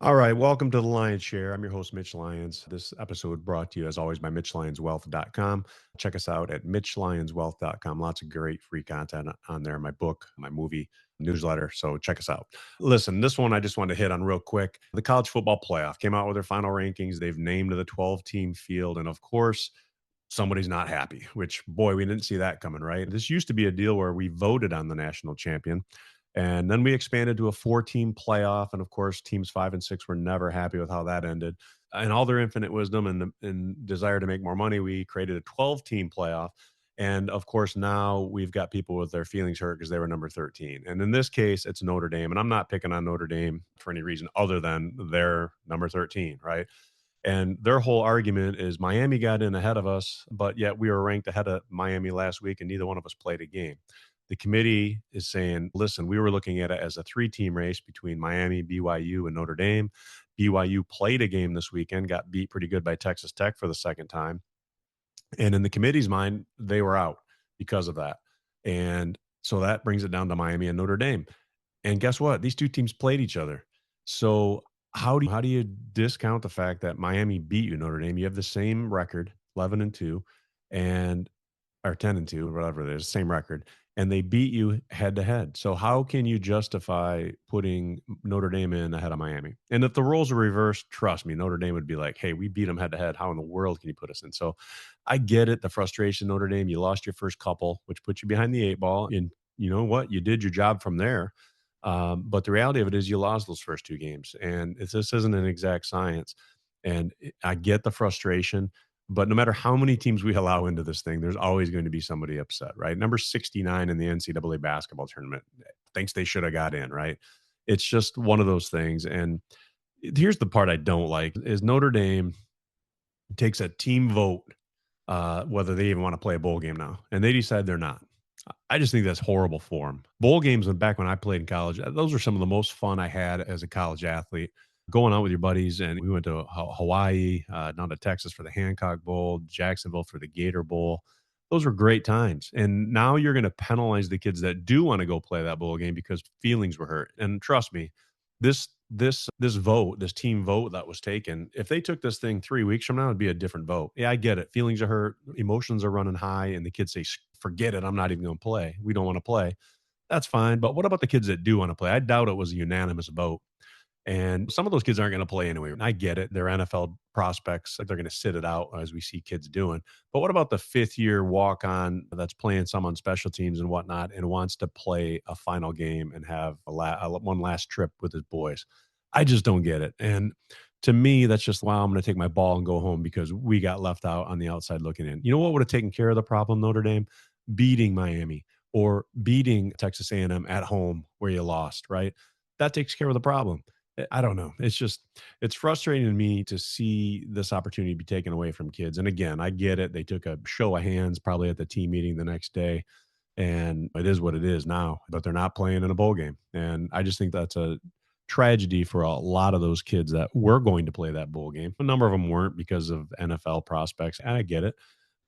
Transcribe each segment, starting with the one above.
All right, welcome to the Lyons Share. I'm your host, Mitch Lyons. This episode brought to you, as always, by MitchLyonsWealth.com. Check us out at MitchLyonsWealth.com. Lots of great free content on there, my book, my movie, newsletter. So check us out. Listen, this one I just wanted to hit on real quick. The college football playoff came out with their final rankings. They've named the 12-team field. And of course, somebody's not happy, which, boy, we didn't see that coming, right? This used to be a deal where we voted on the national champion. And then we expanded to a four-team playoff. And of course, teams 5 and 6 were never happy with how that ended. And all their infinite wisdom and desire to make more money, we created a 12-team playoff. And of course, now we've got people with their feelings hurt because they were number 13. And in this case, it's Notre Dame. And I'm not picking on Notre Dame for any reason other than they're number 13, right? And their whole argument is Miami got in ahead of us, but yet we were ranked ahead of Miami last week and neither one of us played a game. The committee is saying, listen, we were looking at it as a three-team race between Miami, BYU, and Notre Dame. BYU played a game this weekend, got beat pretty good by Texas Tech for the second time. And in the committee's mind, they were out because of that. And so that brings it down to Miami and Notre Dame. And guess what? These two teams played each other. So how do you discount the fact that Miami beat you, Notre Dame? You have the same record, 11-2, and or 10-2, whatever it is, same record, and they beat you head to head. So how can you justify putting Notre Dame in ahead of Miami? And if the roles were reversed, trust me, Notre Dame would be like, "Hey, we beat them head to head. How in the world can you put us in?" So I get it, the frustration, Notre Dame. You lost your first couple, which put you behind the eight ball, and you know what? You did your job from there. But the reality of it is, you lost those first two games, and this isn't an exact science. And I get the frustration, but no matter how many teams we allow into this thing, there's always going to be somebody upset, right? Number 69 in the NCAA basketball tournament thinks they should have got in, right? It's just one of those things. And here's the part I don't like is Notre Dame takes a team vote, whether they even want to play a bowl game now, and they decide they're not. I just think that's horrible form. Bowl games, back when I played in college, those were some of the most fun I had as a college athlete. Going out with your buddies, and we went to Hawaii, down to Texas for the Hancock Bowl, Jacksonville for the Gator Bowl. Those were great times. And now you're going to penalize the kids that do want to go play that bowl game because feelings were hurt. And trust me, this vote, this team vote that was taken, if they took this thing 3 weeks from now, it'd be a different vote. Yeah, I get it. Feelings are hurt, emotions are running high, and the kids say, forget it. I'm not even going to play. We don't want to play. That's fine. But what about the kids that do want to play? I doubt it was a unanimous vote. And some of those kids aren't going to play anyway. And I get it. They're NFL prospects. Like, they're going to sit it out as we see kids doing. But what about the fifth year walk on that's playing some on special teams and whatnot and wants to play a final game and have one last trip with his boys? I just don't get it. And to me, that's just, wow, I'm going to take my ball and go home because we got left out on the outside looking in. You know what would have taken care of the problem, Notre Dame? Beating Miami or beating Texas A&M at home where you lost, right? That takes care of the problem. I don't know. It's frustrating to me to see this opportunity be taken away from kids. And again, I get it. They took a show of hands probably at the team meeting the next day, and it is what it is now, but they're not playing in a bowl game. And I just think that's a tragedy for a lot of those kids that were going to play that bowl game. A number of them weren't because of NFL prospects, and I get it.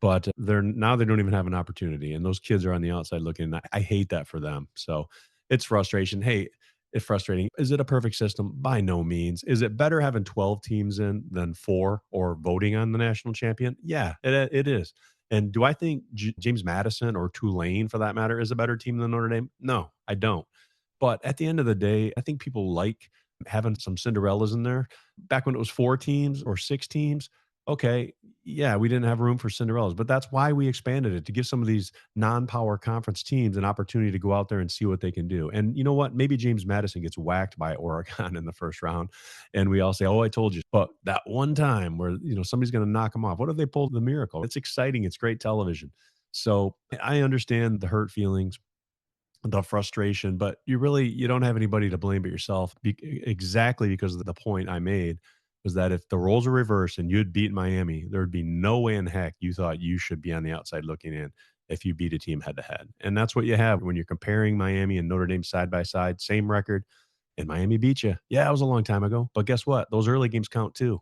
But they don't even have an opportunity, and those kids are on the outside looking. I hate that for them. So it's frustration. Hey, it's frustrating. Is it a perfect system? By no means. Is it better having 12 teams in than four or voting on the national champion? Yeah, it is. And do I think James Madison or Tulane, for that matter, is a better team than Notre Dame? No, I don't. But at the end of the day, I think people like having some Cinderellas in there. Back when it was four teams or six teams, okay, yeah, we didn't have room for Cinderellas, but that's why we expanded it to give some of these non-power conference teams an opportunity to go out there and see what they can do. And you know what? Maybe James Madison gets whacked by Oregon in the first round, and we all say, "Oh, I told you." But that one time where somebody's going to knock them off, what if they pulled the miracle? It's exciting. It's great television. So I understand the hurt feelings, the frustration, but you don't have anybody to blame but yourself. Exactly, because of the point I made was that if the roles were reversed and you'd beat Miami, there would be no way in heck you thought you should be on the outside looking in if you beat a team head to head. And that's what you have when you're comparing Miami and Notre Dame side by side, same record, and Miami beat you. Yeah, it was a long time ago, but guess what? Those early games count too.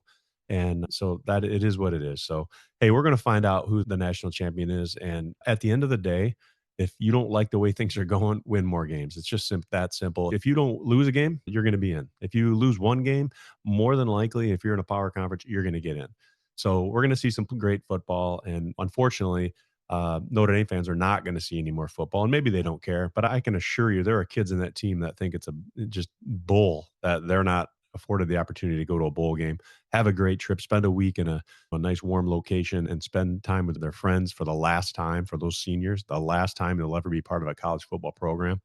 And so that it is what it is. So, hey, we're going to find out who the national champion is. And at the end of the day, If you don't like the way things are going, win more games. It's just that simple. If you don't lose a game, you're going to be in. If you lose one game, more than likely, if you're in a power conference, you're going to get in. So we're going to see some great football. And unfortunately, Notre Dame fans are not going to see any more football, and maybe they don't care. But I can assure you, there are kids in that team that think it's a just bull that they're not afforded the opportunity to go to a bowl game, have a great trip, spend a week in a nice warm location, and spend time with their friends for the last time for those seniors, the last time they'll ever be part of a college football program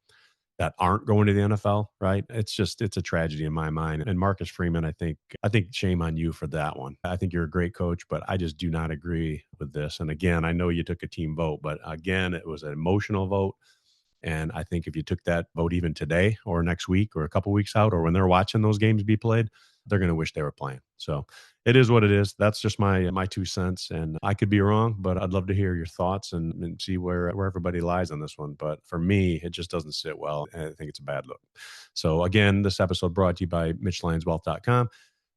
that aren't going to the NFL, right? It's a tragedy in my mind. And Marcus Freeman, I think shame on you for that one. I think you're a great coach, but I just do not agree with this. And again, I know you took a team vote, but again, it was an emotional vote. And I think if you took that vote even today or next week or a couple weeks out or when they're watching those games be played, they're going to wish they were playing. So it is what it is. That's just my 2 cents. And I could be wrong, but I'd love to hear your thoughts and see where everybody lies on this one. But for me, it just doesn't sit well. And I think it's a bad look. So again, this episode brought to you by MitchLyonsWealth.com.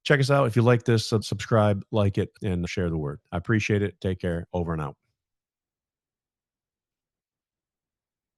Check us out. If you like this, subscribe, like it, and share the word. I appreciate it. Take care. Over and out.